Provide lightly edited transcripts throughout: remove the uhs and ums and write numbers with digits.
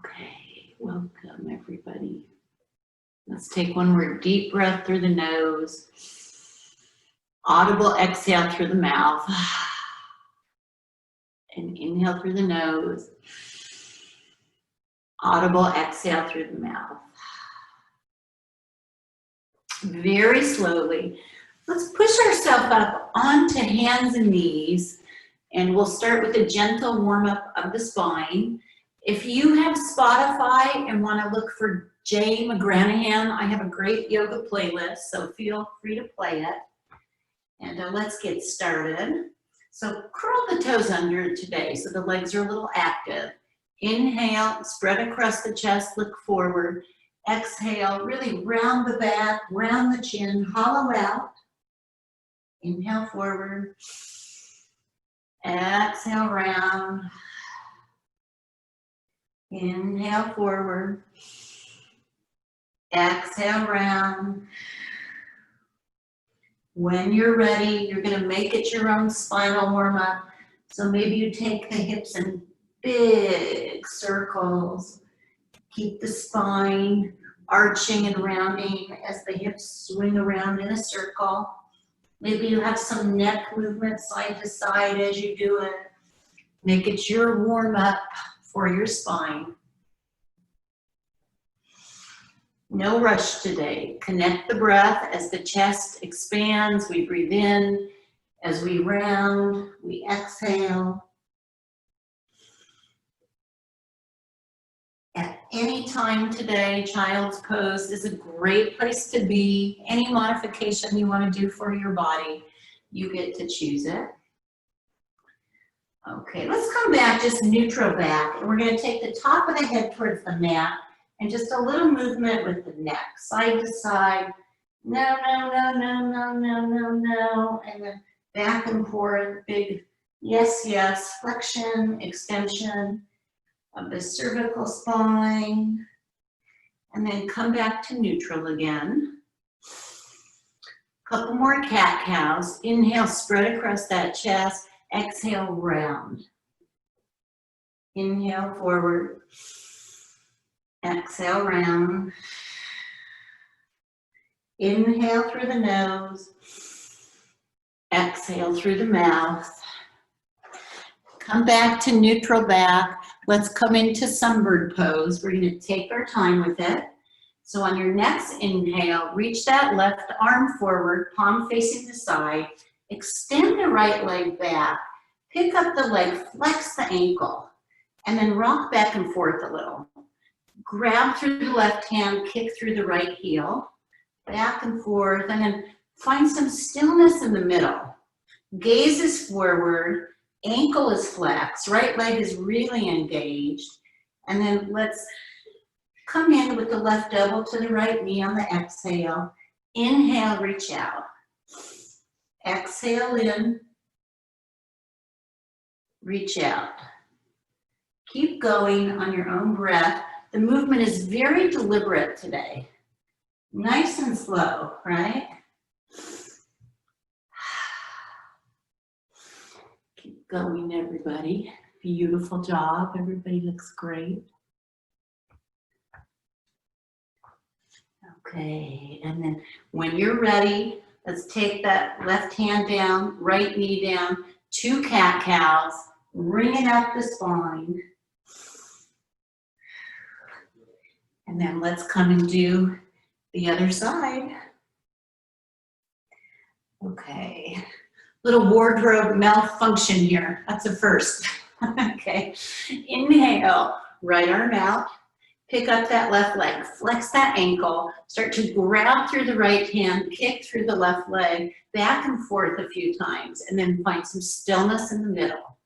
Okay, welcome everybody. Let's take one more deep breath through the nose. Audible exhale through the mouth. And inhale through the nose. Audible exhale through the mouth. Very slowly, let's push ourselves up onto hands and knees, and we'll start with a gentle warm-up of the spine. If you have Spotify and want to look for Jay McGranahan, I have a great yoga playlist, so feel free to play it. And let's get started. So curl the toes under today so the legs are a little active. Inhale, spread across the chest, look forward. Exhale, really round the back, round the chin, hollow out. Inhale forward. Exhale, round. Inhale forward. Exhale, round. When you're ready, you're going to make it your own spinal warm-up. So maybe you take the hips in big circles. Keep the spine arching and rounding as the hips swing around in a circle. Maybe you have some neck movement side to side as you do it. Make it your warm-up for your spine. No rush today. Connect the breath as the chest expands. We breathe in. As we round, we exhale. At any time today, child's pose is a great place to be. Any modification you want to do for your body, you get to choose it. Okay, let's come back, just neutral back. And we're going to take the top of the head towards the mat and just a little movement with the neck, side to side. No, no, no, no, no, no, no, no. And then back and forth, big yes, yes, flexion, extension of the cervical spine, and then come back to neutral again. Couple more cat-cows. Inhale, spread across that chest. Exhale, round. Inhale, forward. Exhale, round. Inhale through the nose. Exhale through the mouth. Come back to neutral back. Let's come into sunbird pose. We're going to take our time with it. So on your next inhale, reach that left arm forward, palm facing the side. Extend the right leg back. Pick up the leg, flex the ankle, and then rock back and forth a little. Grab through the left hand, kick through the right heel, back and forth, and then find some stillness in the middle. Gaze is forward. Ankle is flexed, right leg is really engaged. And then let's come in with the left elbow to the right knee on the exhale. Inhale, reach out. Exhale in. Reach out. Keep going on your own breath. The movement is very deliberate today. Nice and slow, right? Going, everybody. Beautiful job. Everybody looks great. Okay, and then when you're ready, let's take that left hand down, right knee down, 2 cat-cows, bringing up the spine. And then let's come and do the other side. Okay. Little wardrobe malfunction here. That's a first. Okay. Inhale, right arm out. Pick up that left leg. Flex that ankle. Start to grab through the right hand. Kick through the left leg. Back and forth a few times. And then find some stillness in the middle.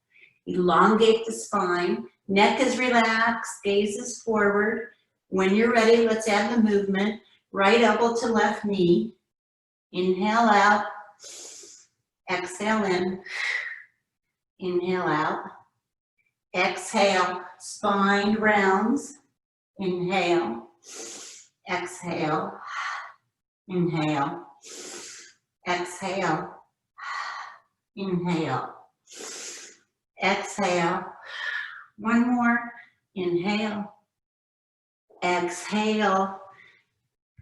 Elongate the spine. Neck is relaxed. Gaze is forward. When you're ready, let's add the movement. Right elbow to left knee. Inhale out. Exhale in. Inhale out. Exhale, spine rounds. Inhale. Exhale. Inhale. Exhale. Inhale. Exhale. One more. Inhale. Exhale.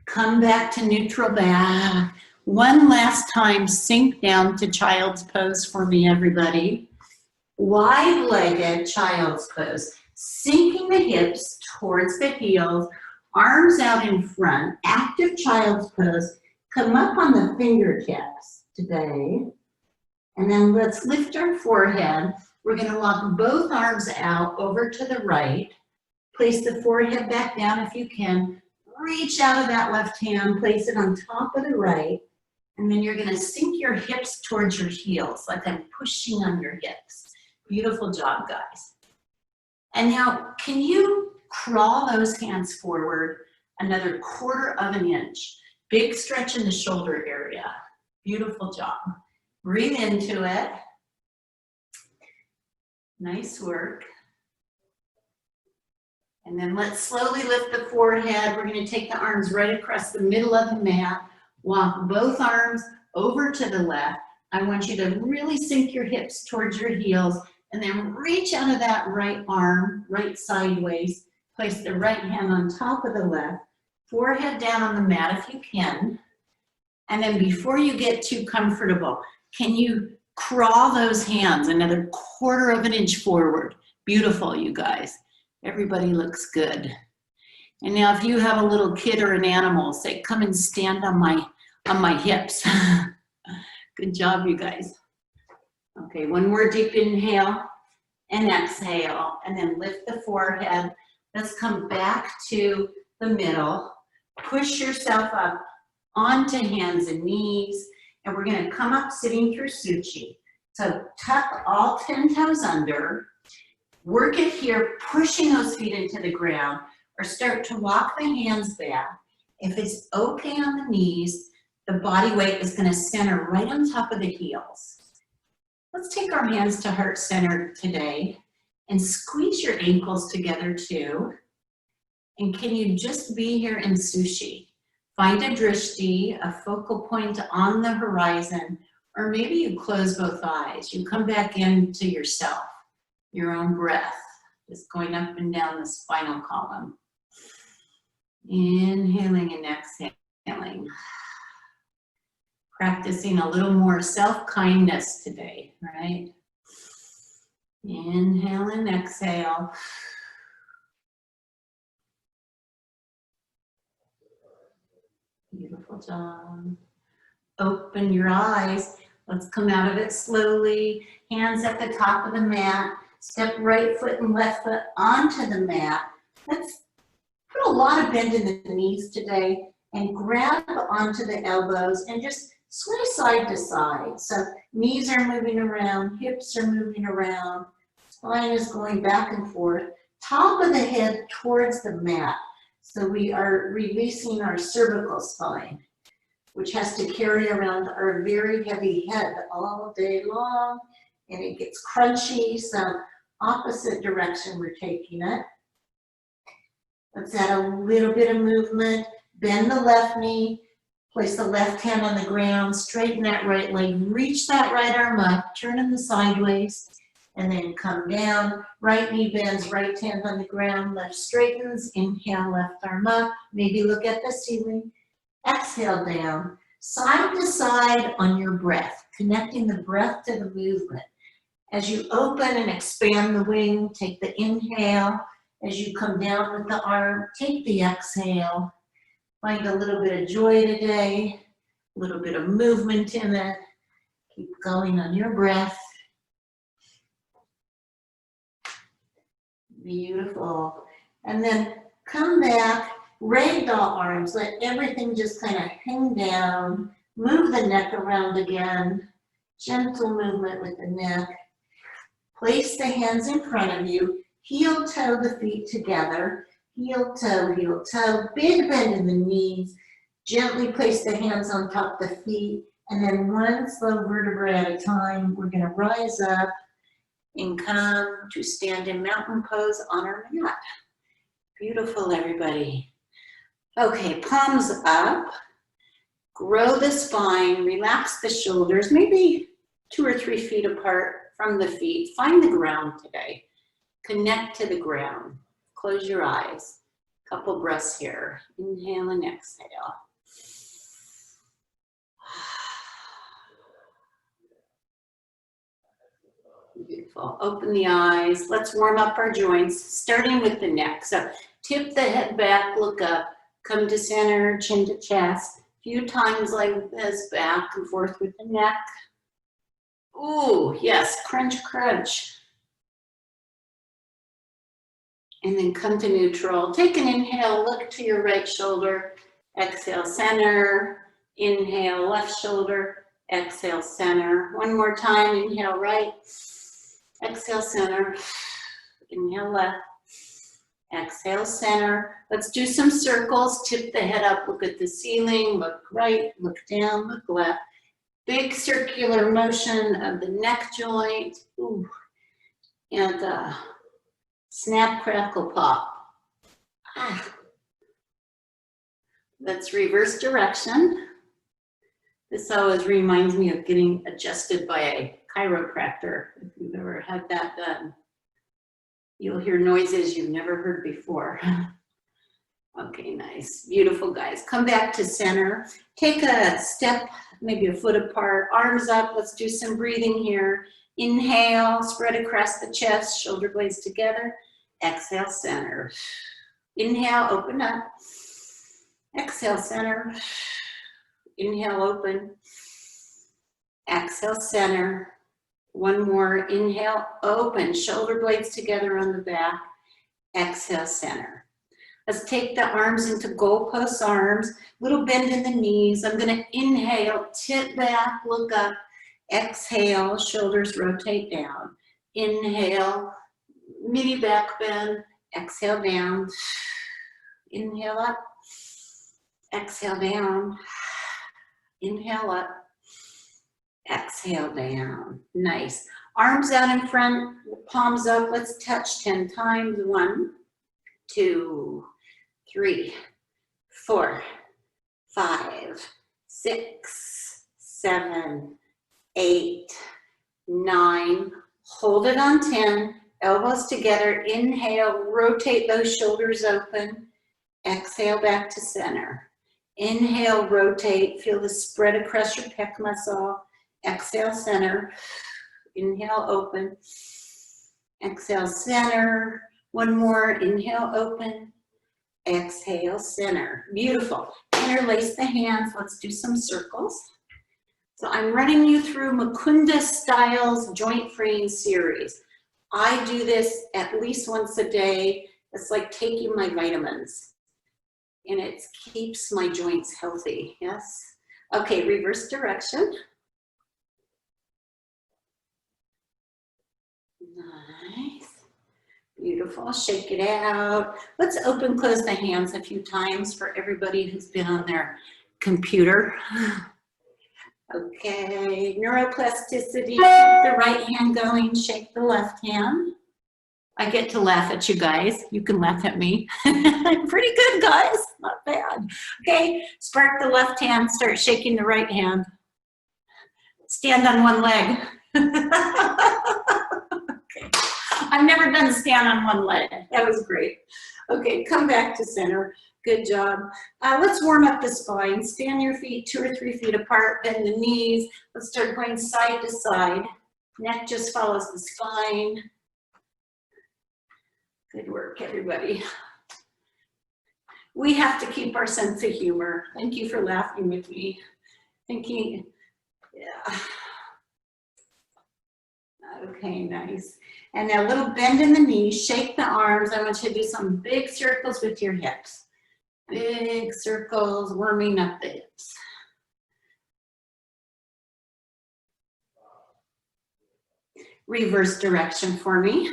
Come back to neutral back. One last time, sink down to child's pose for me, everybody. Wide-legged child's pose. Sinking the hips towards the heels, arms out in front, active child's pose. Come up on the fingertips today. And then let's lift our forehead. We're gonna walk both arms out over to the right. Place the forehead back down if you can. Reach out of that left hand, place it on top of the right. And then you're gonna sink your hips towards your heels, like I'm pushing on your hips. Beautiful job, guys. And now, can you crawl those hands forward another 1/4 of an inch? Big stretch in the shoulder area. Beautiful job. Breathe into it. Nice work. And then let's slowly lift the forehead. We're going to take the arms right across the middle of the mat. Walk both arms over to the left. I want you to really sink your hips towards your heels and then reach out of that right arm, right sideways. Place the right hand on top of the left. Forehead down on the mat if you can. And then before you get too comfortable, can you crawl those hands another 1/4 of an inch forward? Beautiful, you guys. Everybody looks good. And now if you have a little kid or an animal, say, come and stand on my hips. Good job, you guys. Okay, one more deep inhale and exhale, and then lift the forehead. Let's come back to the middle. Push yourself up onto hands and knees, and we're gonna come up sitting through Suchi. So tuck all 10 toes under. Work it here, pushing those feet into the ground, or start to walk the hands back. If it's okay on the knees, the body weight is gonna center right on top of the heels. Let's take our hands to heart center today and squeeze your ankles together too. And can you just be here in Suchi? Find a drishti, a focal point on the horizon, or maybe you close both eyes. You come back into yourself. Your own breath, just going up and down the spinal column. Inhaling and exhaling. Practicing a little more self-kindness today, right? Inhale and exhale. Beautiful job. Open your eyes. Let's come out of it slowly. Hands at the top of the mat. Step right foot and left foot onto the mat. Let's put a lot of bend in the knees today and grab onto the elbows and just sway side to side. So knees are moving around, hips are moving around, spine is going back and forth, top of the head towards the mat. So we are releasing our cervical spine, which has to carry around our very heavy head all day long, and it gets crunchy, so opposite direction we're taking it. Let's add a little bit of movement. Bend the left knee, place the left hand on the ground, straighten that right leg, reach that right arm up, turn in the sideways, and then come down. Right knee bends, right hand on the ground, left straightens, inhale, left arm up, maybe look at the ceiling. Exhale down, side to side on your breath, connecting the breath to the movement. As you open and expand the wing, take the inhale. As you come down with the arm, take the exhale. Find a little bit of joy today, a little bit of movement in it. Keep going on your breath. Beautiful. And then come back, ragdoll arms. Let everything just kind of hang down. Move the neck around again. Gentle movement with the neck. Place the hands in front of you. Heel toe the feet together. Heel toe. Big bend in the knees. Gently place the hands on top of the feet. And then one slow vertebra at a time, we're going to rise up and come to stand in mountain pose on our mat. Beautiful, everybody. Okay, palms up. Grow the spine. Relax the shoulders. Maybe 2 or 3 feet apart from the feet. Find the ground today. Connect to the ground. Close your eyes. Couple breaths here. Inhale and exhale. Beautiful. Open the eyes. Let's warm up our joints, starting with the neck. So tip the head back, look up, come to center, chin to chest. A few times like this, back and forth with the neck. Ooh, yes, crunch, crunch. And then come to neutral. Take an inhale, look to your right shoulder. Exhale, center. Inhale, left shoulder. Exhale, center. One more time, inhale, right. Exhale, center. Inhale, left. Exhale, center. Let's do some circles. Tip the head up, look at the ceiling, look right, look down, look left. Big circular motion of the neck joint. Ooh. And snap, crackle, pop. Ah. Let's reverse direction. This always reminds me of getting adjusted by a chiropractor. If you've ever had that done, you'll hear noises you've never heard before. Okay, nice. Beautiful, guys. Come back to center. Take a step, maybe a foot apart, arms up. Let's do some breathing here. Inhale, spread across the chest, shoulder blades together. Exhale, center. Inhale, open up. Exhale, center. Inhale, open. Exhale, center. One more. Inhale, open. Shoulder blades together on the back. Exhale, center. Let's take the arms into goalpost arms. Little bend in the knees. I'm going to inhale, tip back, look up. Exhale, shoulders rotate down. Inhale, mini back bend. Exhale, down. Inhale up. Exhale, down. Inhale up. Exhale, down. Nice. Arms out in front, palms up. Let's touch 10 times. 1, 2, 3, 4, 5, 6, 7, 8, 9. Hold it on 10. Elbows together. Inhale, rotate those shoulders open. Exhale, back to center. Inhale, rotate. Feel the spread across your pec muscle. Exhale, center. Inhale, open. Exhale, center. One more. Inhale, open. Exhale, center. Beautiful. Interlace the hands. Let's do some circles. So I'm running you through Mukunda Styles Joint Freeing Series. I do this at least once a day. It's like taking my vitamins. And it keeps my joints healthy, yes? Okay, reverse direction. Nice. Beautiful. Shake it out. Let's open, close the hands a few times for everybody who's been on their computer. Okay, neuroplasticity. Keep the right hand going. Shake the left hand. I get to laugh at you guys. You can laugh at me. I'm pretty good, guys. Not bad. Okay, spark the left hand. Start shaking the right hand. Stand on one leg. Okay. I've never done stand on one leg. That was great. Okay, come back to center. Good job. Let's warm up the spine. Stand your feet 2 or 3 feet apart. Bend the knees. Let's start going side to side. Neck just follows the spine. Good work, everybody. We have to keep our sense of humor. Thank you for laughing with me. Thinking, yeah. Okay, nice. And now a little bend in the knees, shake the arms. I want you to do some big circles with your hips. Big circles, warming up the hips. Reverse direction for me.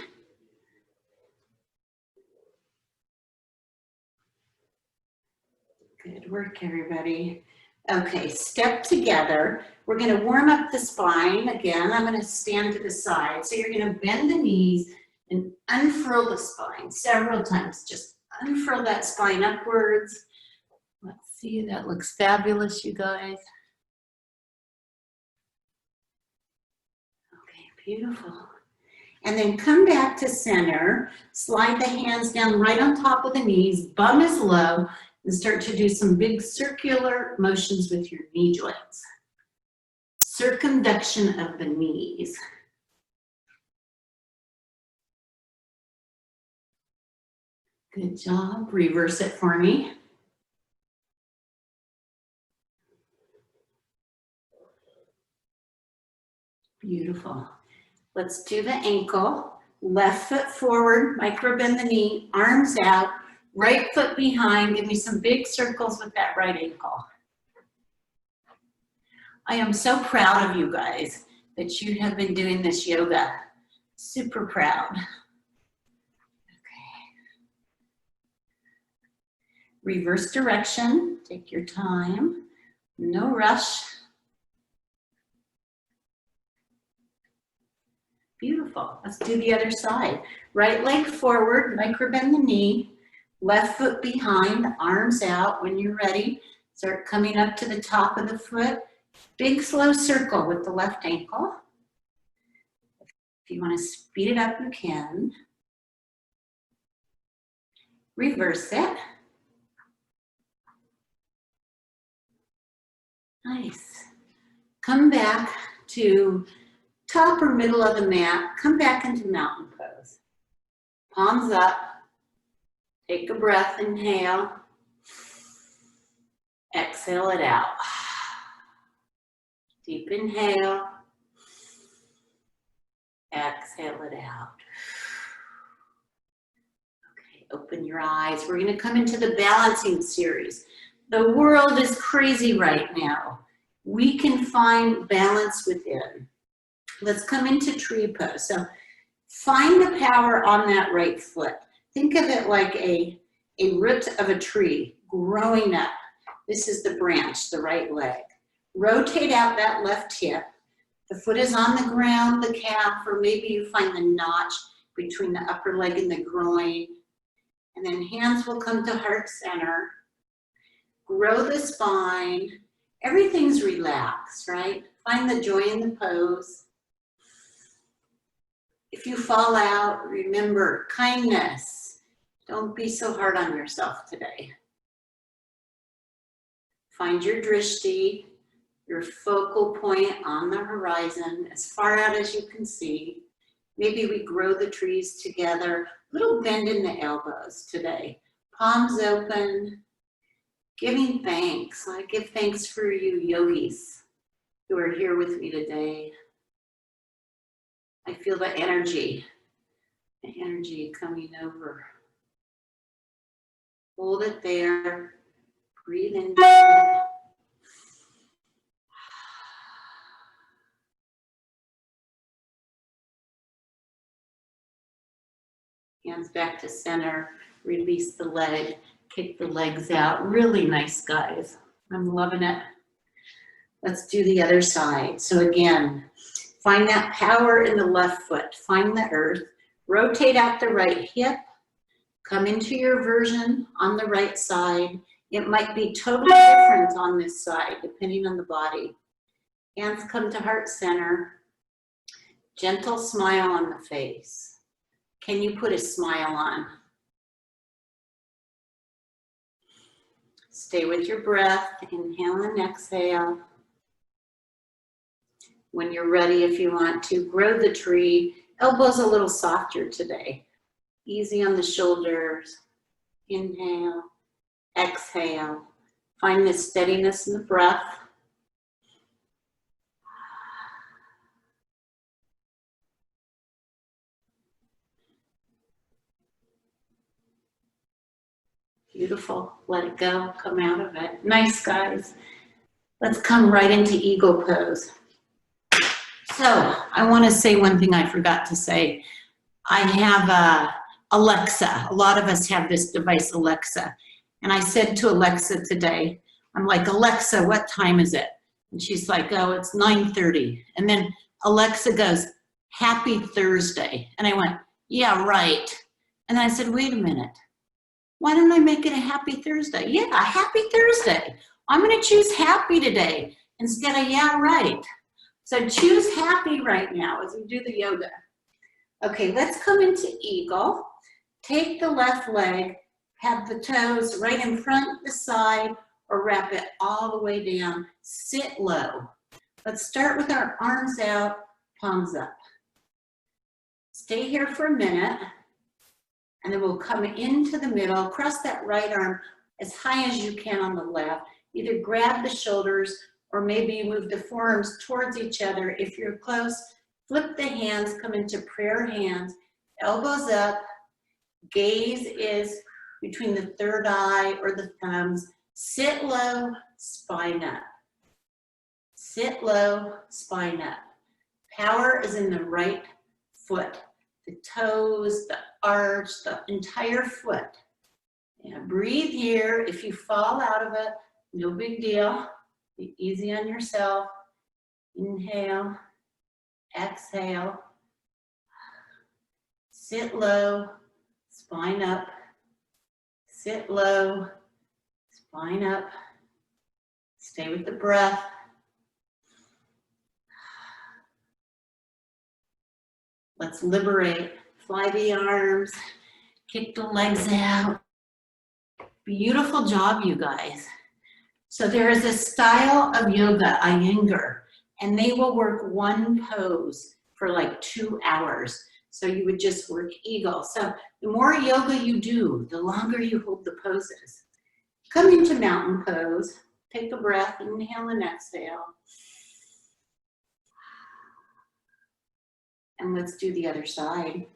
Good work, everybody. Okay, step together. We're going to warm up the spine. Again, I'm going to stand to the side. So you're going to bend the knees and unfurl the spine several times. Just unfurl that spine upwards. Let's see, that looks fabulous, you guys. Okay, beautiful. And then come back to center, slide the hands down right on top of the knees, bum is low, and start to do some big circular motions with your knee joints. Circumduction of the knees. Good job. Reverse it for me. Beautiful. Let's do the ankle. Left foot forward, micro bend the knee, arms out, right foot behind. Give me some big circles with that right ankle. I am so proud of you guys that you have been doing this yoga. Super proud. Okay. Reverse direction. Take your time. No rush. Beautiful. Let's do the other side. Right leg forward, micro bend the knee, left foot behind, arms out. When you're ready, start coming up to the top of the foot. Big slow circle with the left ankle. If you want to speed it up, you can. Reverse it. Nice. Come back to top or middle of the mat, come back into mountain pose. Palms up, take a breath, inhale, exhale it out. Deep inhale, exhale it out. Okay, open your eyes. We're gonna come into the balancing series. The world is crazy right now. We can find balance within. Let's come into tree pose. So find the power on that right foot. Think of it like a root of a tree growing up. This is the branch, the right leg. Rotate out that left hip. The foot is on the ground, the calf, or maybe you find the notch between the upper leg and the groin. And then hands will come to heart center. Grow the spine. Everything's relaxed, right? Find the joy in the pose. If you fall out, remember kindness. Don't be so hard on yourself today. Find your drishti, your focal point on the horizon, as far out as you can see. Maybe we grow the trees together. Little bend in the elbows today. Palms open, giving thanks. I give thanks for you yogis who are here with me today. I feel the energy coming over. Hold it there. Breathe in. Hands back to center. Release the leg. Kick the legs out. Really nice, guys. I'm loving it. Let's do the other side. So again, find that power in the left foot. Find the earth. Rotate out the right hip. Come into your version on the right side. It might be totally different on this side, depending on the body. Hands come to heart center. Gentle smile on the face. Can you put a smile on? Stay with your breath. Inhale and exhale. When you're ready, if you want to, grow the tree. Elbows a little softer today. Easy on the shoulders. Inhale, exhale. Find this steadiness in the breath. Beautiful. Let it go. Come out of it. Nice, guys. Let's come right into eagle pose. So I want to say one thing I forgot to say. I have Alexa. A lot of us have this device, Alexa. And I said to Alexa today, I'm like, Alexa, what time is it? And she's like, oh, it's 9:30. And then Alexa goes, happy Thursday. And I went, yeah, right. And I said, wait a minute. Why don't I make it a happy Thursday? Yeah, happy Thursday. I'm going to choose happy today instead of yeah, right. So choose happy right now as we do the yoga. Okay, let's come into eagle. Take the left leg, have the toes right in front, the side, or wrap it all the way down. Sit low. Let's start with our arms out, palms up. Stay here for a minute, and then we'll come into the middle, cross that right arm as high as you can on the left. Either grab the shoulders, or maybe you move the forearms towards each other. If you're close, flip the hands, come into prayer hands, elbows up, gaze is between the third eye or the thumbs. Sit low, spine up. Sit low, spine up. Power is in the right foot. The toes, the arch, the entire foot. Yeah, breathe here. If you fall out of it, no big deal. Be easy on yourself. Inhale, exhale. Sit low, spine up. Sit low, spine up. Stay with the breath. Let's liberate. Fly the arms, kick the legs out. Beautiful job, you guys. So there is a style of yoga, Iyengar, and they will work one pose for like 2 hours. So you would just work eagle. So the more yoga you do, the longer you hold the poses. Come into mountain pose. Take a breath, inhale and exhale. And let's do the other side.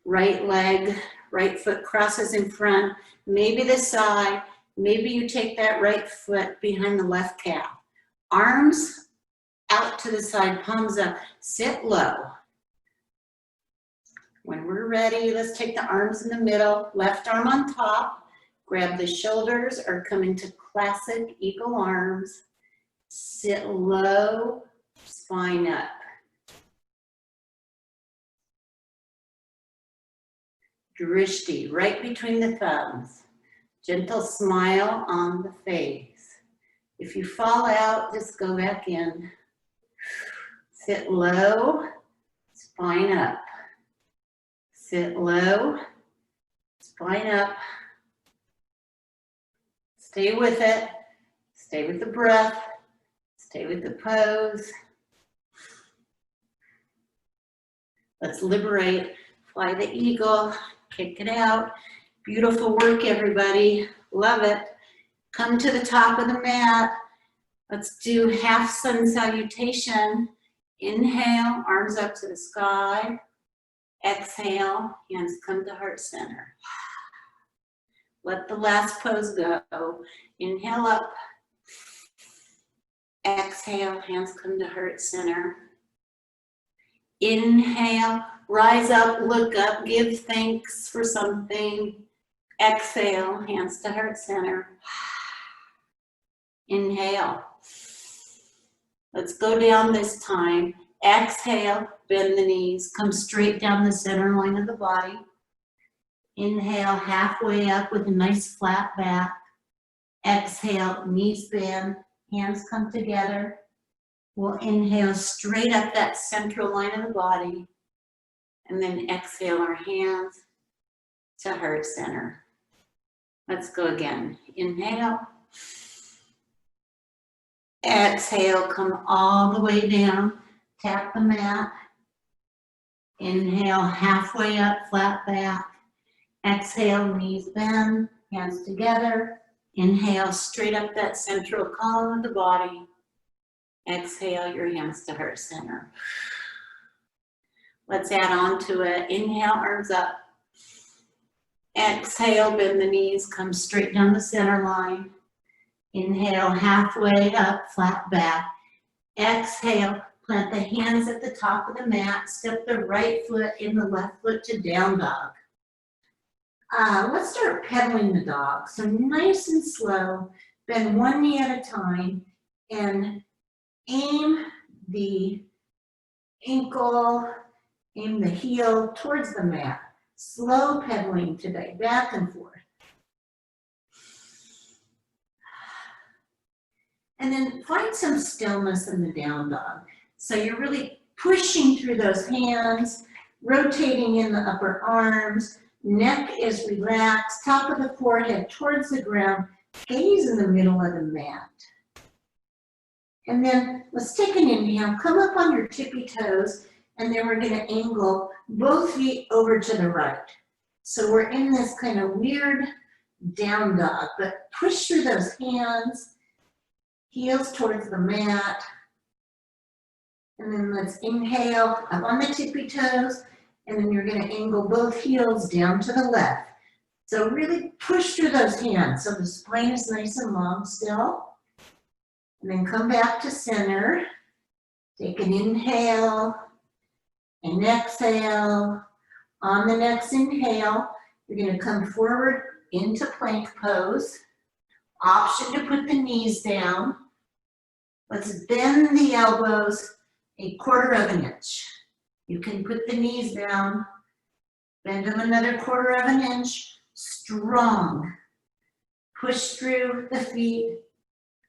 Right leg, right foot crosses in front, maybe the side, maybe you take that right foot behind the left calf. Arms out to the side, palms up, sit low. When we're ready, let's take the arms in the middle, left arm on top, grab the shoulders or come into classic eagle arms. Sit low, spine up. Drishti, right between the thumbs. Gentle smile on the face. If you fall out, just go back in. Sit low, spine up. Sit low, spine up. Stay with it. Stay with the breath. Stay with the pose. Let's liberate. Fly the eagle. Kick it out. Beautiful work, everybody. Love it. Come to the top of the mat. Let's do half sun salutation. Inhale, arms up to the sky. Exhale, hands come to heart center. Let the last pose go. Inhale up. Exhale, hands come to heart center. Inhale, rise up, look up, give thanks for something. Exhale, hands to heart center. Inhale. Let's go down this time. Exhale, bend the knees, come straight down the center line of the body. Inhale, halfway up with a nice flat back. Exhale, knees bend, hands come together. We'll inhale straight up that central line of the body. And then exhale our hands to heart center. Let's go again. Inhale. Exhale, come all the way down. Tap the mat. Inhale, halfway up, flat back. Exhale, knees bend, hands together. Inhale, straight up that central column of the body. Exhale, your hands to heart center. Let's add on to it. Inhale, arms up. Exhale, bend the knees, come straight down the center line. Inhale, halfway up, flat back. Exhale, plant the hands at the top of the mat. Step the right foot in the left foot to down dog. Let's start pedaling the dog. So nice and slow, bend one knee at a time and aim the ankle, aim the heel towards the mat. Slow pedaling today, back and forth. And then find some stillness in the down dog. So you're really pushing through those hands, rotating in the upper arms, neck is relaxed, top of the forehead towards the ground, gaze in the middle of the mat. And then let's take an inhale, come up on your tippy toes, and then we're gonna angle both feet over to the right. So we're in this kind of weird down dog, but push through those hands, heels towards the mat. And then let's inhale up on the tippy toes, and then you're gonna angle both heels down to the left. So really push through those hands so the spine is nice and long still. And then come back to center. Take an inhale and exhale. On the next inhale, you're gonna come forward into plank pose. Option to put the knees down. Let's bend the elbows a 1/4 of an inch. You can put the knees down, bend them another 1/4 of an inch, strong. Push through the feet.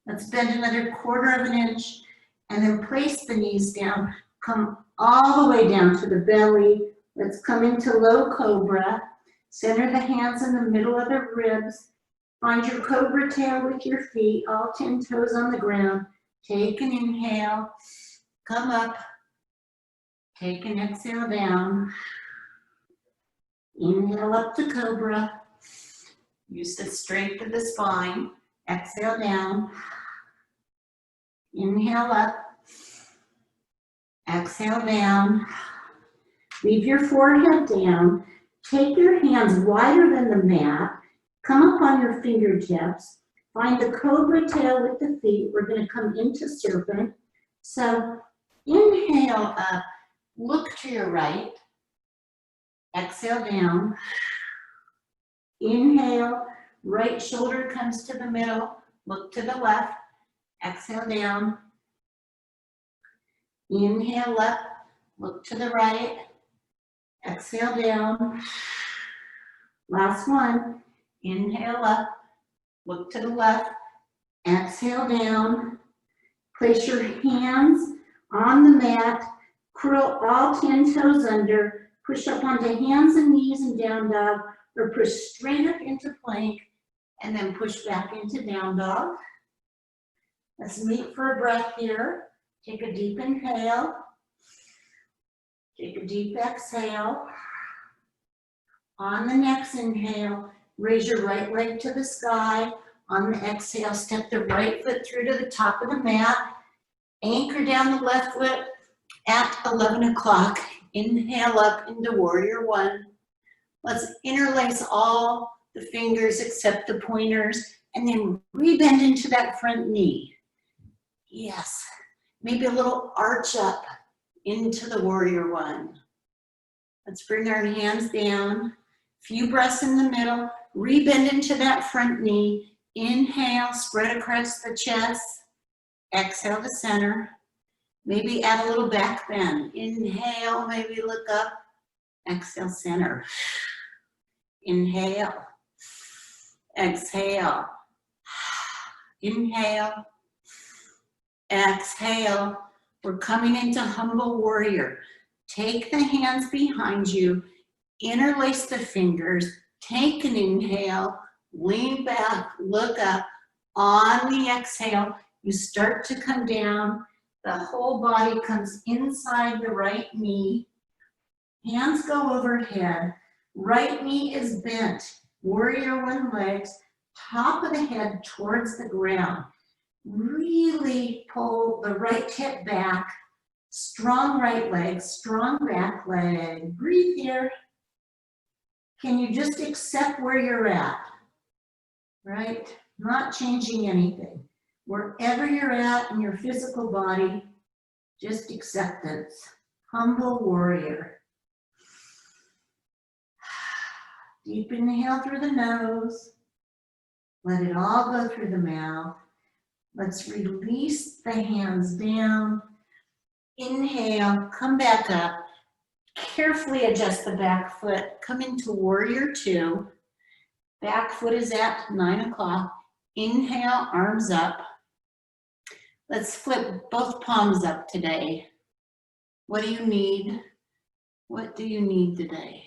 Let's bend another 1/4 of an inch, and then place the knees down. Come all the way down to the belly. Let's come into low cobra. Center the hands in the middle of the ribs. Find your cobra tail with your feet, all 10 toes on the ground. Take an inhale, come up. Take an exhale down. Inhale up to cobra. Use the strength of the spine. Exhale down. Inhale up. Exhale down. Leave your forehead down. Take your hands wider than the mat. Come up on your fingertips. Find the cobra tail with the feet. We're going to come into serpent. So inhale up. Look to your right. Exhale down. Inhale. Right shoulder comes to the middle. Look to the left. Exhale down. Inhale up. Look to the right. Exhale down. Last one. Inhale up. Look to the left. Exhale down. Place your hands on the mat. Curl all 10 toes under. Push up onto hands and knees and down dog, or push straight up into plank, and then push back into down dog. Let's meet for a breath here. Take a deep inhale. Take a deep exhale. On the next inhale, raise your right leg to the sky. On the exhale, step the right foot through to the top of the mat. Anchor down the left foot at 11 o'clock. Inhale up into warrior one. Let's interlace all the fingers except the pointers, and then rebend into that front knee. Yes, maybe a little arch up into the warrior one. Let's bring our hands down. Few breaths in the middle. Rebend into that front knee. Inhale, spread across the chest. Exhale to center. Maybe add a little back bend. Inhale, maybe look up. Exhale, center. Inhale. Exhale. Inhale. Exhale. We're coming into humble warrior. Take the hands behind you. Interlace the fingers. Take an inhale. Lean back. Look up. On the exhale, you start to come down. The whole body comes inside the right knee. Hands go overhead. Right knee is bent. Warrior one legs. Top of the head towards the ground. Really pull the right hip back. Strong right leg, strong back leg. Breathe here. Can you just accept where you're at? Right? Not changing anything. Wherever you're at in your physical body, just acceptance. Humble warrior. Deep inhale through the nose. Let it all go through the mouth. Let's release the hands down. Inhale, come back up. Carefully adjust the back foot. Come into warrior two. Back foot is at 9 o'clock. Inhale, arms up. Let's flip both palms up today. What do you need? What do you need today?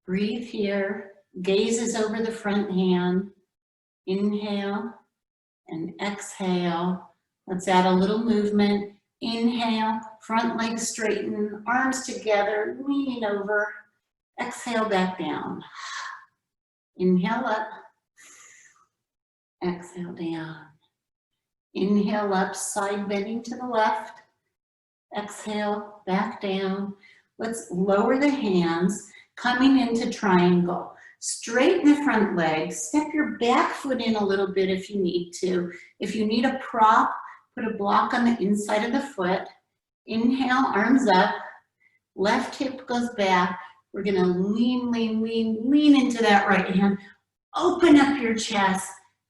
Breathe here. Gaze is over the front hand. Inhale and exhale. Let's add a little movement. Inhale, front leg straighten, arms together, lean over. Exhale back down. Inhale up. Exhale down. Inhale up, side bending to the left. Exhale, back down. Let's lower the hands, coming into triangle. Straighten the front leg. Step your back foot in a little bit if you need to. If you need a prop, put a block on the inside of the foot. Inhale, arms up. Left hip goes back. We're gonna lean into that right hand. Open up your chest.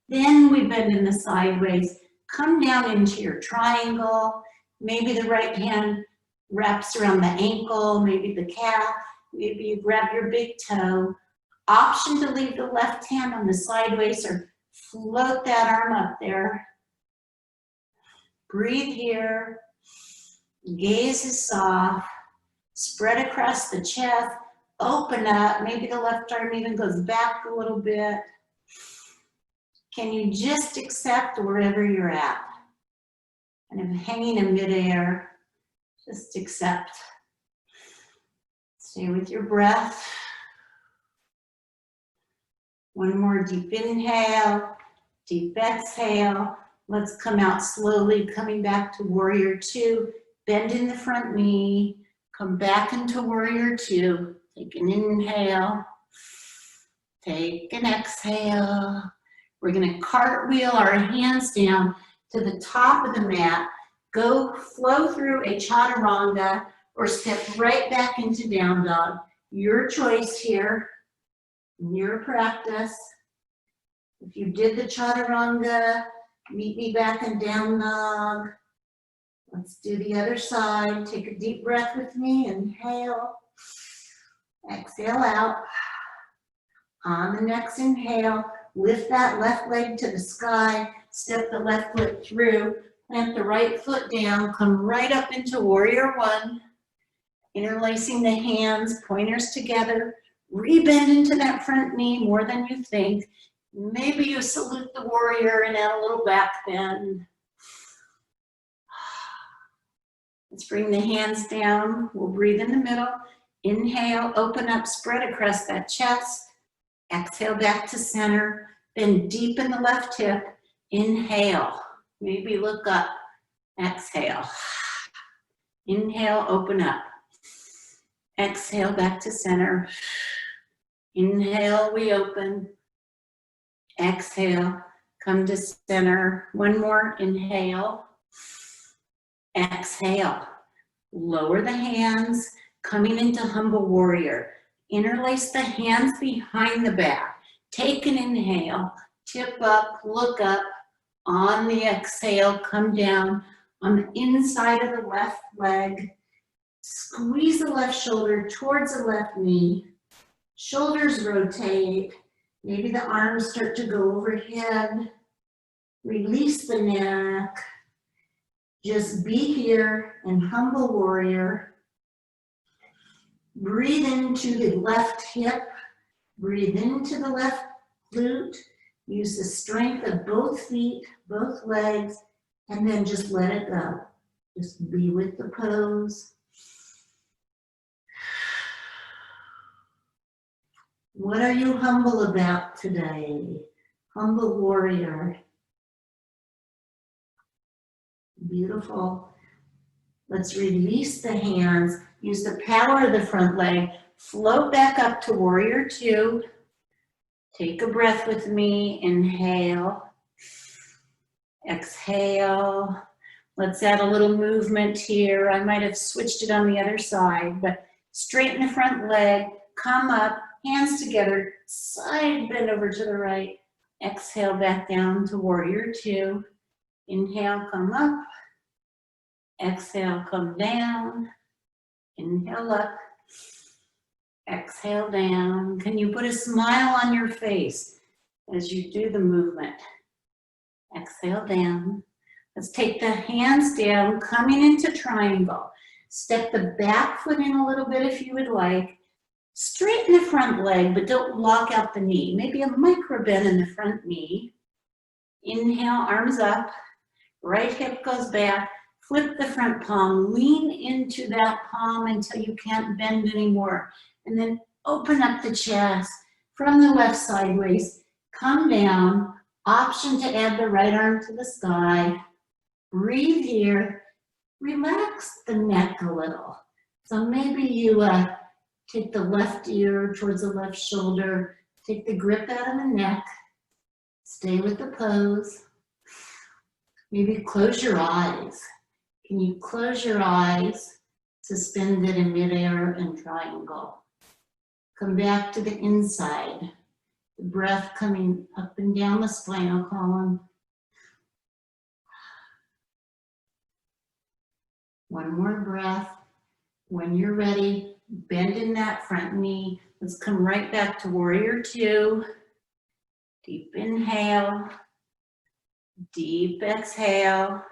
Then we bend in the sideways. Come down into your triangle. Maybe the right hand wraps around the ankle, maybe the calf. Maybe you grab your big toe. Option to leave the left hand on the sideways or float that arm up there. Breathe here. Gaze is soft. Spread across the chest. Open up. Maybe the left arm even goes back a little bit. Can you just accept wherever you're at? Kind of hanging in midair. Just accept. Stay with your breath. One more deep inhale, deep exhale. Let's come out slowly, coming back to warrior two. Bend in the front knee. Come back into warrior two. Take an inhale. Take an exhale. We're gonna cartwheel our hands down to the top of the mat. Go flow through a chaturanga or step right back into down dog. Your choice here, your practice. If you did the chaturanga, meet me back in down dog. Let's do the other side. Take a deep breath with me. Inhale. Exhale out. On the next inhale, lift that left leg to the sky. Step the left foot through. Plant the right foot down. Come right up into warrior one. Interlacing the hands, pointers together. Rebend into that front knee more than you think. Maybe you salute the warrior and add a little back bend. Let's bring the hands down. We'll breathe in the middle. Inhale, open up, spread across that chest. Exhale back to center. Bend deep in the left hip. Inhale, maybe look up. Exhale. Inhale, open up. Exhale back to center. Inhale, we open. Exhale, come to center. One more, inhale. Exhale, lower the hands, coming into humble warrior. Interlace the hands behind the back. Take an inhale, tip up, look up. On the exhale, come down on the inside of the left leg. Squeeze the left shoulder towards the left knee. Shoulders rotate. Maybe the arms start to go overhead. Release the neck. Just be here in humble warrior. Breathe into the left hip. Breathe into the left glute. Use the strength of both feet, both legs, and then just let it go. Just be with the pose. What are you humble about today? Humble warrior. Beautiful. Let's release the hands. Use the power of the front leg. Float back up to warrior two. Take a breath with me. Inhale. Exhale. Let's add a little movement here. I might have switched it on the other side, but straighten the front leg. Come up. Hands together. Side bend over to the right. Exhale back down to warrior two. Inhale, come up. Exhale, come down. Inhale up. Exhale down. Can you put a smile on your face as you do the movement? Exhale down. Let's take the hands down, coming into triangle. Step the back foot in a little bit if you would like. Straighten the front leg, but don't lock out the knee. Maybe a micro bend in the front knee. Inhale, arms up. Right hip goes back. Flip the front palm. Lean into that palm until you can't bend anymore. And then open up the chest from the left sideways. Come down. Option to add the right arm to the sky. Breathe here. Relax the neck a little. So maybe you take the left ear towards the left shoulder. Take the grip out of the neck. Stay with the pose. Maybe close your eyes. Can you close your eyes, suspended in midair and triangle? Come back to the inside. The breath coming up and down the spinal column. One more breath. When you're ready, bend in that front knee. Let's come right back to warrior two. Deep inhale. Deep exhale.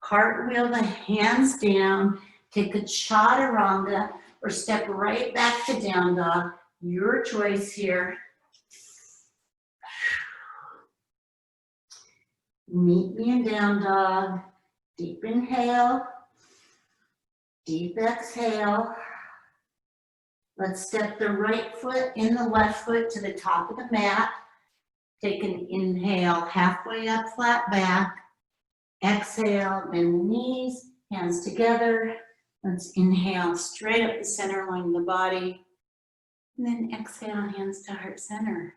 Cartwheel the hands down. Take a chaturanga or step right back to down dog. Your choice here. Meet me in down dog. Deep inhale. Deep exhale. Let's step the right foot in the left foot to the top of the mat. Take an inhale, halfway up, flat back. Exhale, bend the knees, hands together. Let's inhale straight up the center line of the body. And then exhale, hands to heart center.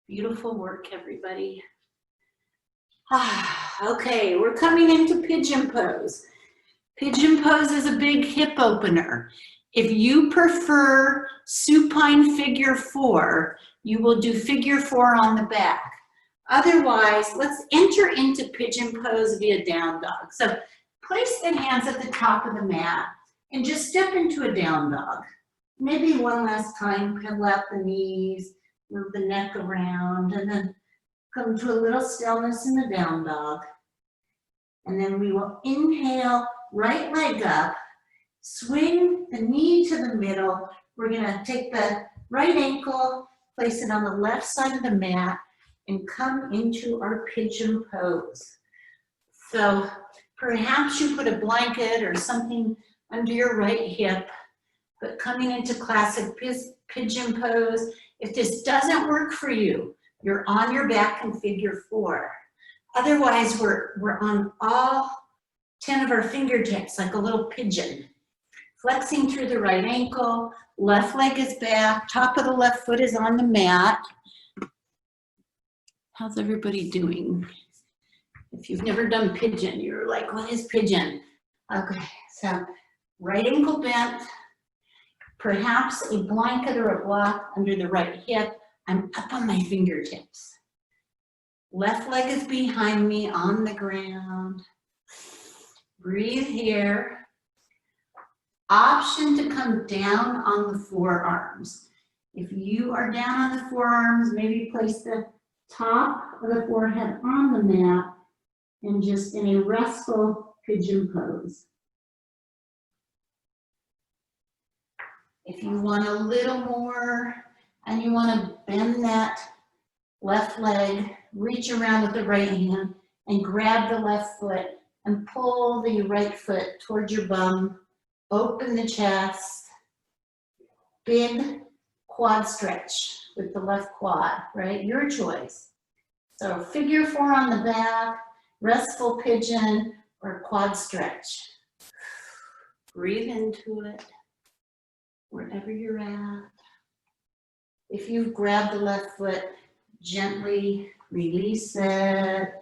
Beautiful work, everybody. Okay, we're coming into pigeon pose. Pigeon pose is a big hip opener. If you prefer supine figure four, you will do figure four on the back. Otherwise, let's enter into pigeon pose via down dog. So place the hands at the top of the mat and just step into a down dog. Maybe one last time, pedal out the knees, move the neck around, and then come to a little stillness in the down dog. And then we will inhale, right leg up, swing the knee to the middle. We're gonna take the right ankle, place it on the left side of the mat, and come into our pigeon pose. So perhaps you put a blanket or something under your right hip, but coming into classic pigeon pose. If this doesn't work for you, you're on your back in figure four. Otherwise, we're on all 10 of our fingertips like a little pigeon. Flexing through the right ankle, left leg is back, top of the left foot is on the mat. How's everybody doing? If you've never done pigeon, you're like, what is pigeon? Okay, so right ankle bent, perhaps a blanket or a block under the right hip. I'm up on my fingertips. Left leg is behind me on the ground. Breathe here. Option to come down on the forearms. If you are down on the forearms, maybe place the top of the forehead on the mat and just in a restful pigeon pose. If you want a little more and you want to bend that left leg, reach around with the right hand and grab the left foot and pull the right foot towards your bum. Open the chest. Big quad stretch with the left quad, right? Your choice. So figure four on the back, restful pigeon, or quad stretch. Breathe into it, wherever you're at. If you've grabbed the left foot, gently release it.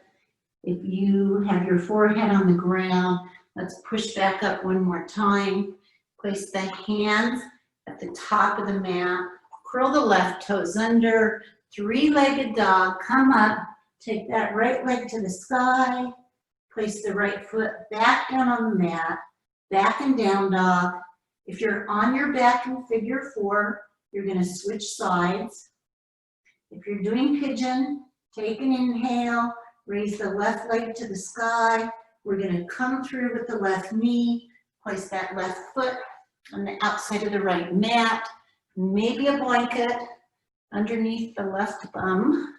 If you have your forehead on the ground, let's push back up one more time. Place the hands at the top of the mat. Curl the left toes under. Three-legged dog. Come up. Take that right leg to the sky. Place the right foot back down on the mat. Back and down dog. If you're on your back in figure four, you're going to switch sides. If you're doing pigeon, take an inhale. Raise the left leg to the sky. We're going to come through with the left knee. place that left foot on the outside of the right mat, maybe a blanket underneath the left bum.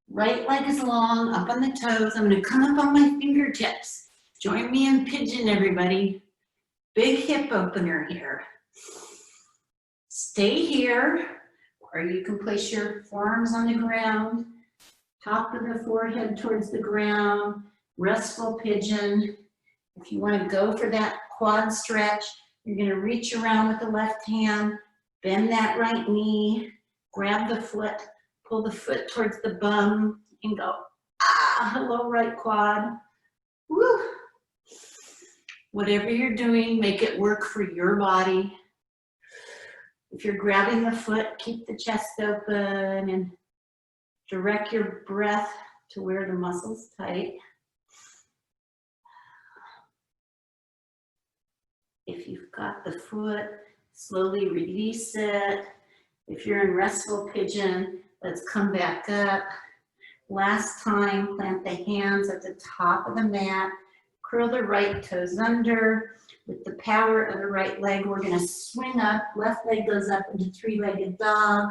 Right leg is long, up on the toes. I'm gonna come up on my fingertips. Join me in pigeon, everybody. Big hip opener here. Stay here, or you can place your forearms on the ground, top of the forehead towards the ground, restful pigeon. If you want to go for that quad stretch, you're going to reach around with the left hand, bend that right knee, grab the foot, pull the foot towards the bum, and go, ah, hello, right quad. Woo. Whatever you're doing, make it work for your body. If you're grabbing the foot, keep the chest open and direct your breath to where the muscle's tight. If you've got the foot, slowly release it. If you're in restful pigeon, let's come back up. Last time, plant the hands at the top of the mat. Curl the right toes under. With the power of the right leg, we're gonna swing up. Left leg goes up into three-legged dog.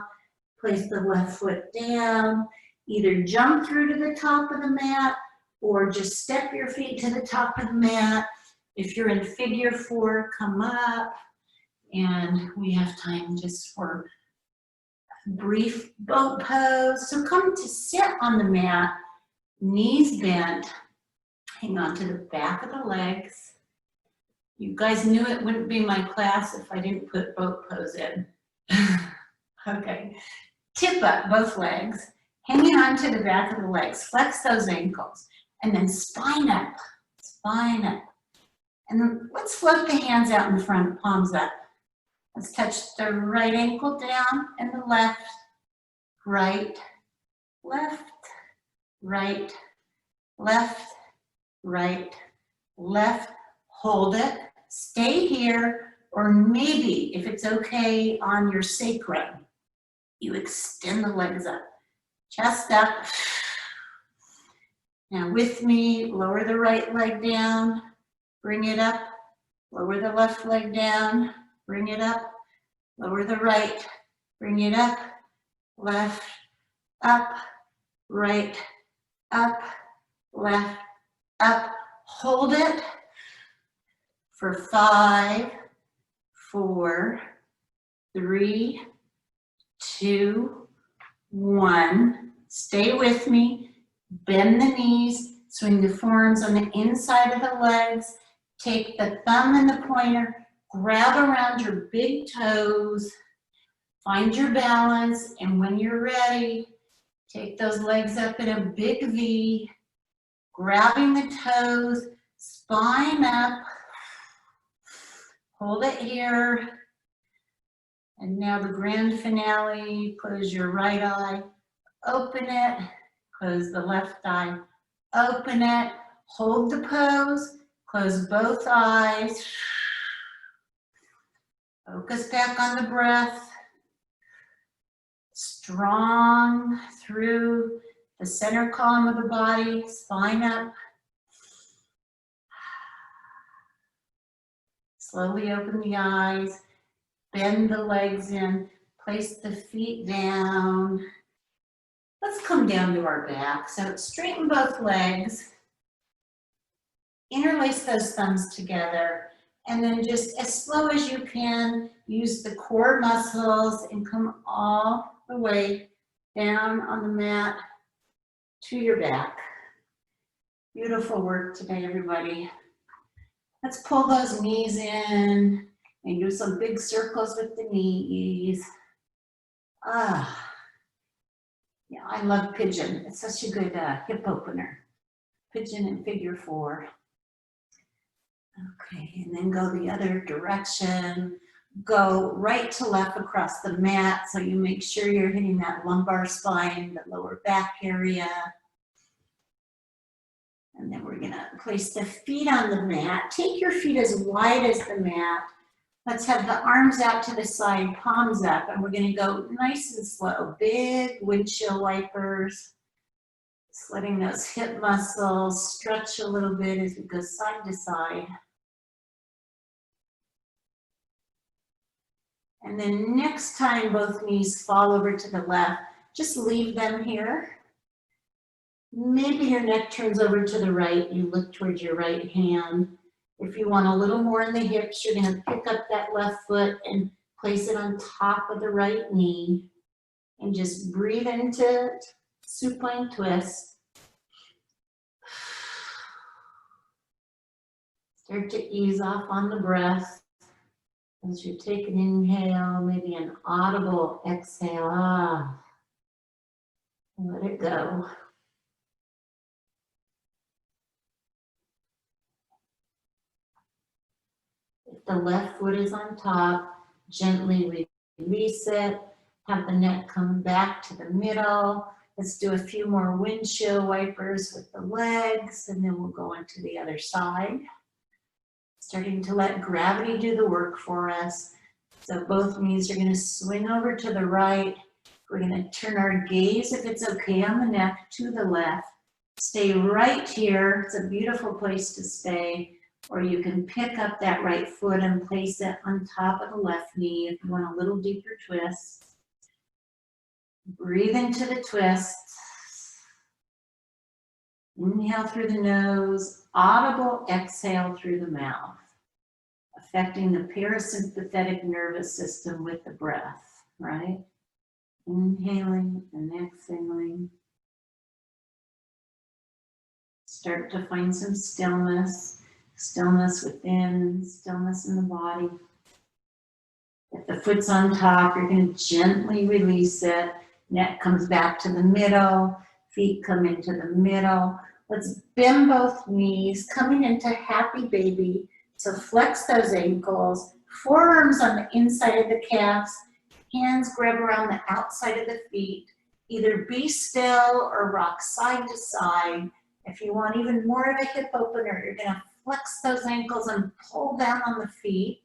Place the left foot down. Either jump through to the top of the mat or just step your feet to the top of the mat. If you're in figure four, come up. And we have time just for a brief boat pose. So come to sit on the mat, knees bent. Hang on to the back of the legs. You guys knew it wouldn't be my class if I didn't put boat pose in. Okay. Tip up both legs, hanging on to the back of the legs. Flex those ankles. And then spine up, spine up. And then let's float the hands out in front, palms up. Let's touch the right ankle down and the left, right, left, right, left, right, left. Hold it, stay here, or maybe, if it's okay, on your sacrum, you extend the legs up. Chest up. Now with me, lower the right leg down, bring it up, lower the left leg down, bring it up, lower the right, bring it up, left, up, right, up, left, up. Hold it for 5, 4, 3, 2, 1. Stay with me. Bend the knees, swing the forearms on the inside of the legs. Take the thumb and the pointer, grab around your big toes. Find your balance, and when you're ready, take those legs up in a big V, grabbing the toes, spine up. Hold it here. And now the grand finale, close your right eye, open it, close the left eye, open it, hold the pose, close both eyes. Focus back on the breath. Strong through the center column of the body, spine up. Slowly open the eyes, bend the legs in, place the feet down. Let's come down to our back. So straighten both legs, interlace those thumbs together, and then just as slow as you can, use the core muscles and come all the way down on the mat to your back. Beautiful work today, everybody. Let's pull those knees in and do some big circles with the knees. Ah, yeah, I love pigeon. It's such a good hip opener. Pigeon in figure 4. Okay, and then go the other direction. Go right to left across the mat so you make sure you're hitting that lumbar spine, the lower back area. And then we're gonna place the feet on the mat. Take your feet as wide as the mat. Let's have the arms out to the side, palms up, and we're gonna go nice and slow. Big windshield wipers. Just letting those hip muscles stretch a little bit as we go side to side. And then next time both knees fall over to the left, just leave them here. Maybe your neck turns over to the right, you look towards your right hand. If you want a little more in the hips, you're gonna pick up that left foot and place it on top of the right knee. And just breathe into supine twist. Start to ease off on the breath. As you take an inhale, maybe an audible exhale. Ah, let it go. If the left foot is on top, gently release it. Have the neck come back to the middle. Let's do a few more windshield wipers with the legs, and then we'll go on to the other side. Starting to let gravity do the work for us. So both knees are gonna swing over to the right. We're gonna turn our gaze, if it's okay, on the neck to the left. Stay right here, it's a beautiful place to stay. Or you can pick up that right foot and place it on top of the left knee if you want a little deeper twist. Breathe into the twist. Inhale through the nose, audible exhale through the mouth, affecting the parasympathetic nervous system with the breath, right? Inhaling and exhaling. Start to find some stillness, stillness within, stillness in the body. If the foot's on top, you're going to gently release it. Neck comes back to the middle, feet come into the middle. Let's bend both knees, coming into happy baby. So flex those ankles, forearms on the inside of the calves, hands grab around the outside of the feet. Either be still or rock side to side. If you want even more of a hip opener, you're gonna flex those ankles and pull down on the feet.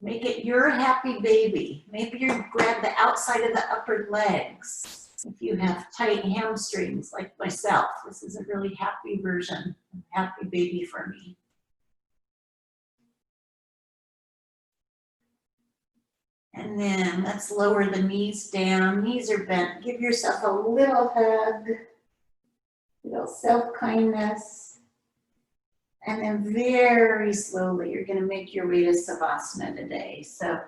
Make it your happy baby. Maybe you grab the outside of the upper legs. If you have tight hamstrings like myself, this is a really happy version of happy baby for me. And then let's lower the knees down. Knees are bent. Give yourself a little hug, little self-kindness. And then very slowly, you're gonna make your way to Savasana today. So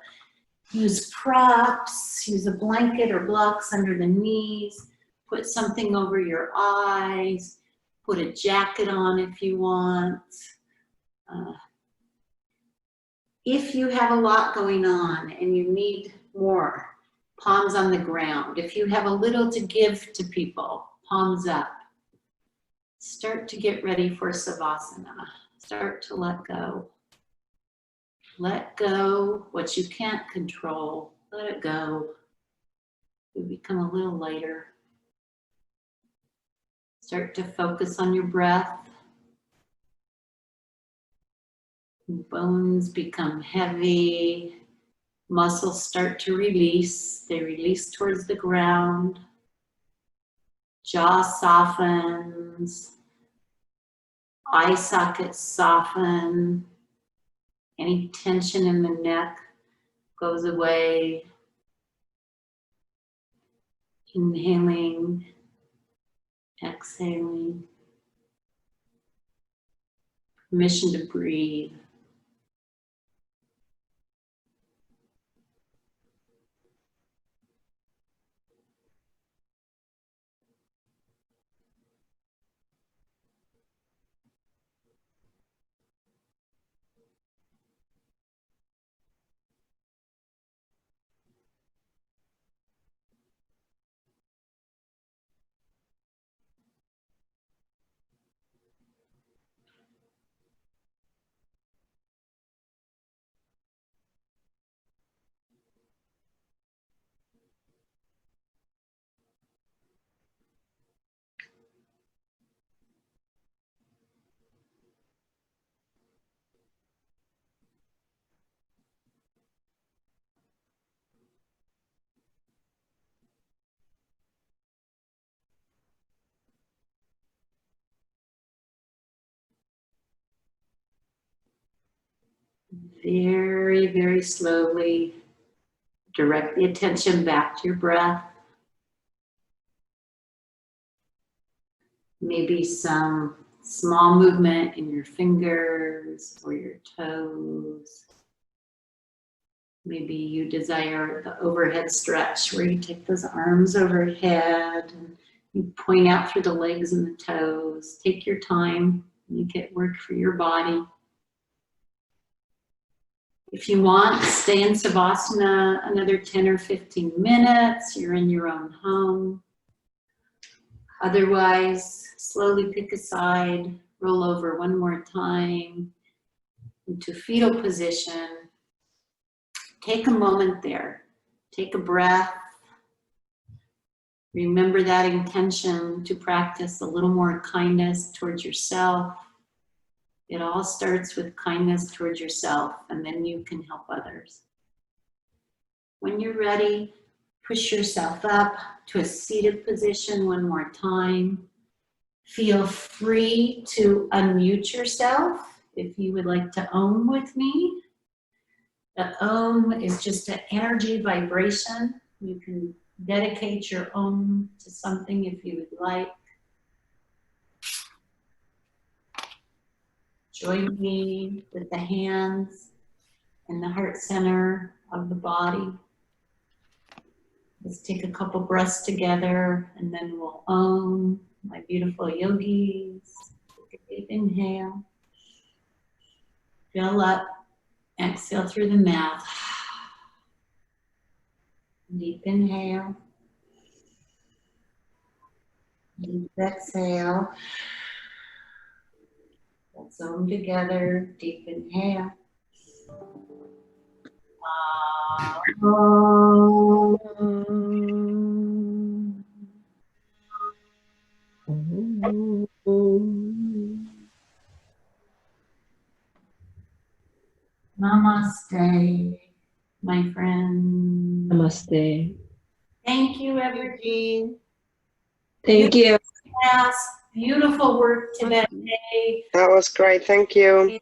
use props, use a blanket or blocks under the knees, put something over your eyes, put a jacket on if you want. If you have a lot going on and you need more, palms on the ground. If you have a little to give to people, palms up. Start to get ready for Savasana. Start to let go. Let go what you can't control. Let it go. You become a little lighter. Start to focus on your breath. Bones become heavy. Muscles start to release. They release towards the ground. Jaw softens. Eye sockets soften. Any tension in the neck goes away. Inhaling, exhaling. Permission to breathe. Very, very slowly direct the attention back to your breath. Maybe some small movement in your fingers or your toes. Maybe you desire the overhead stretch where you take those arms overhead and you point out through the legs and the toes. Take your time, make it work for your body. If you want, stay in Savasana another 10 or 15 minutes. You're in your own home. Otherwise, slowly pick a side, roll over one more time into fetal position. Take a moment there. Take a breath. Remember that intention to practice a little more kindness towards yourself. It all starts with kindness towards yourself, and then you can help others. When you're ready, push yourself up to a seated position one more time. Feel free to unmute yourself if you would like to Om with me. The Om is just an energy vibration. You can dedicate your Om to something if you would like. Join me with the hands in the heart center of the body. Let's take a couple breaths together and then we'll Om, my beautiful yogis. Take a deep inhale. Fill up, exhale through the mouth. Deep inhale. Deep exhale. Let's Om together. Deep inhale. Namaste, my friend. Namaste. Thank you, everybody. Thank you. Beautiful work today. That was great. Thank you.